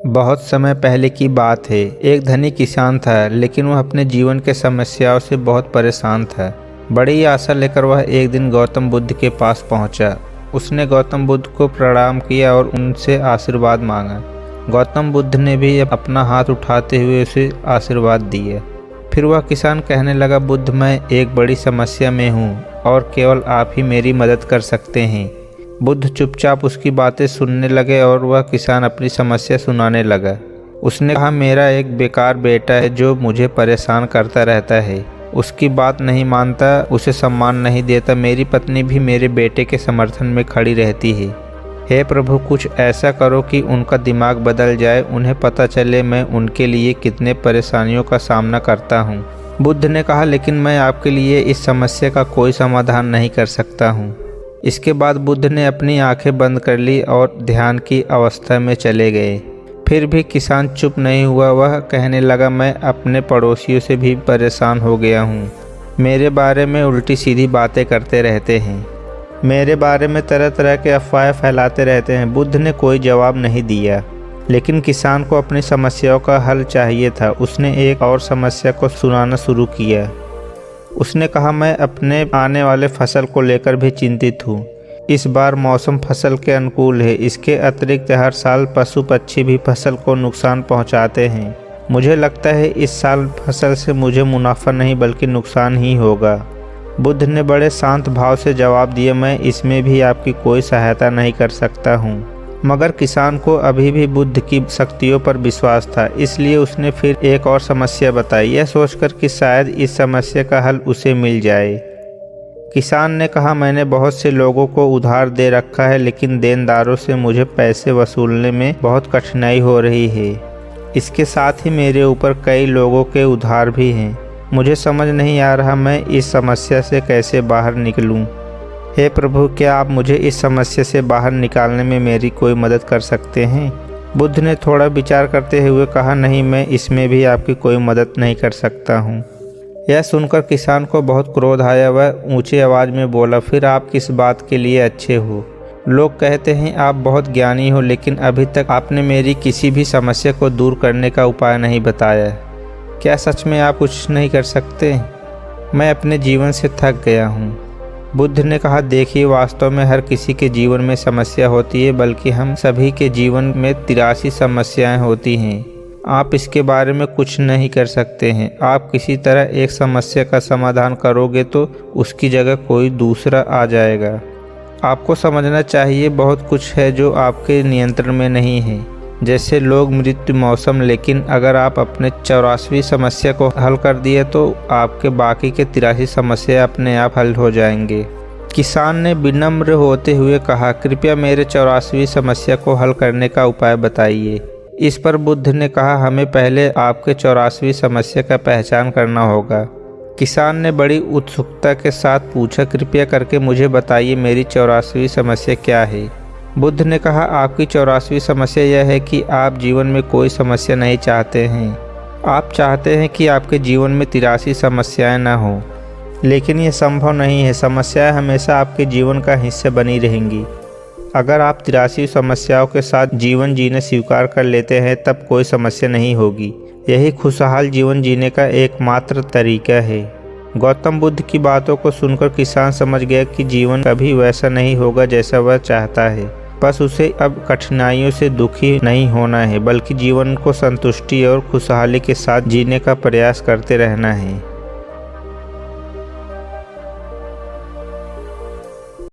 बहुत समय पहले की बात है। एक धनी किसान था, लेकिन वह अपने जीवन के समस्याओं से बहुत परेशान था। बड़ी आशा लेकर वह एक दिन गौतम बुद्ध के पास पहुंचा। उसने गौतम बुद्ध को प्रणाम किया और उनसे आशीर्वाद मांगा। गौतम बुद्ध ने भी अपना हाथ उठाते हुए उसे आशीर्वाद दिया। फिर वह किसान कहने लगा, बुद्ध, मैं एक बड़ी समस्या में हूँ और केवल आप ही मेरी मदद कर सकते हैं। बुद्ध चुपचाप उसकी बातें सुनने लगे और वह किसान अपनी समस्या सुनाने लगा। उसने कहा, मेरा एक बेकार बेटा है जो मुझे परेशान करता रहता है। उसकी बात नहीं मानता, उसे सम्मान नहीं देता। मेरी पत्नी भी मेरे बेटे के समर्थन में खड़ी रहती है। हे प्रभु, कुछ ऐसा करो कि उनका दिमाग बदल जाए, उन्हें पता चले मैं उनके लिए कितने परेशानियों का सामना करता हूँ। बुद्ध ने कहा, लेकिन मैं आपके लिए इस समस्या का कोई समाधान नहीं कर सकता हूँ। इसके बाद बुद्ध ने अपनी आंखें बंद कर ली और ध्यान की अवस्था में चले गए। फिर भी किसान चुप नहीं हुआ। वह कहने लगा, मैं अपने पड़ोसियों से भी परेशान हो गया हूँ। मेरे बारे में उल्टी सीधी बातें करते रहते हैं। मेरे बारे में तरह तरह के अफवाहें फैलाते रहते हैं। बुद्ध ने कोई जवाब नहीं दिया, लेकिन किसान को अपनी समस्याओं का हल चाहिए था। उसने एक और समस्या को सुनाना शुरू किया। उसने कहा, मैं अपने आने वाले फसल को लेकर भी चिंतित हूँ। इस बार मौसम फसल के अनुकूल है। इसके अतिरिक्त हर साल पशु पक्षी भी फसल को नुकसान पहुँचाते हैं। मुझे लगता है इस साल फसल से मुझे मुनाफा नहीं बल्कि नुकसान ही होगा। बुद्ध ने बड़े शांत भाव से जवाब दिया, मैं इसमें भी आपकी कोई सहायता नहीं कर सकता हूँ। मगर किसान को अभी भी बुद्ध की शक्तियों पर विश्वास था, इसलिए उसने फिर एक और समस्या बताई, यह सोचकर कि शायद इस समस्या का हल उसे मिल जाए। किसान ने कहा, मैंने बहुत से लोगों को उधार दे रखा है, लेकिन देनदारों से मुझे पैसे वसूलने में बहुत कठिनाई हो रही है। इसके साथ ही मेरे ऊपर कई लोगों के उधार भी हैं। मुझे समझ नहीं आ रहा मैं इस समस्या से कैसे बाहर निकलूं। हे प्रभु, क्या आप मुझे इस समस्या से बाहर निकालने में मेरी कोई मदद कर सकते हैं? बुद्ध ने थोड़ा विचार करते हुए कहा, नहीं, मैं इसमें भी आपकी कोई मदद नहीं कर सकता हूँ। यह सुनकर किसान को बहुत क्रोध आया। वह ऊंची आवाज़ में बोला, फिर आप किस बात के लिए अच्छे हो? लोग कहते हैं आप बहुत ज्ञानी हो, लेकिन अभी तक आपने मेरी किसी भी समस्या को दूर करने का उपाय नहीं बताया। क्या सच में आप कुछ नहीं कर सकते? मैं अपने जीवन से थक गया हूँ। बुद्ध ने कहा, देखिए, वास्तव में हर किसी के जीवन में समस्या होती है, बल्कि हम सभी के जीवन में 83 समस्याएं होती हैं। आप इसके बारे में कुछ नहीं कर सकते हैं। आप किसी तरह एक समस्या का समाधान करोगे तो उसकी जगह कोई दूसरा आ जाएगा। आपको समझना चाहिए, बहुत कुछ है जो आपके नियंत्रण में नहीं है, जैसे लोग, मृत्यु, मौसम। लेकिन अगर आप अपने 84वीं समस्या को हल कर दिए तो आपके बाकी के 83 समस्या अपने आप हल हो जाएंगे। किसान ने विनम्र होते हुए कहा, कृपया मेरे 84वीं समस्या को हल करने का उपाय बताइए। इस पर बुद्ध ने कहा, हमें पहले आपके 84वीं समस्या का पहचान करना होगा। किसान ने बड़ी उत्सुकता के साथ पूछा, कृपया करके मुझे बताइए, मेरी 84वीं समस्या क्या है? बुद्ध ने कहा, आपकी 84वीं समस्या यह है कि आप जीवन में कोई समस्या नहीं चाहते हैं। आप चाहते हैं कि आपके जीवन में 83 समस्याएं न हो, लेकिन यह संभव नहीं है। समस्याएं हमेशा आपके जीवन का हिस्सा बनी रहेंगी। अगर आप 83 समस्याओं के साथ जीवन जीने स्वीकार कर लेते हैं, तब कोई समस्या नहीं होगी। यही खुशहाल जीवन जीने का एकमात्र तरीका है। गौतम बुद्ध की बातों को सुनकर किसान समझ गया कि जीवन कभी वैसा नहीं होगा जैसा वह चाहता है। बस उसे अब कठिनाइयों से दुखी नहीं होना है, बल्कि जीवन को संतुष्टि और खुशहाली के साथ जीने का प्रयास करते रहना है।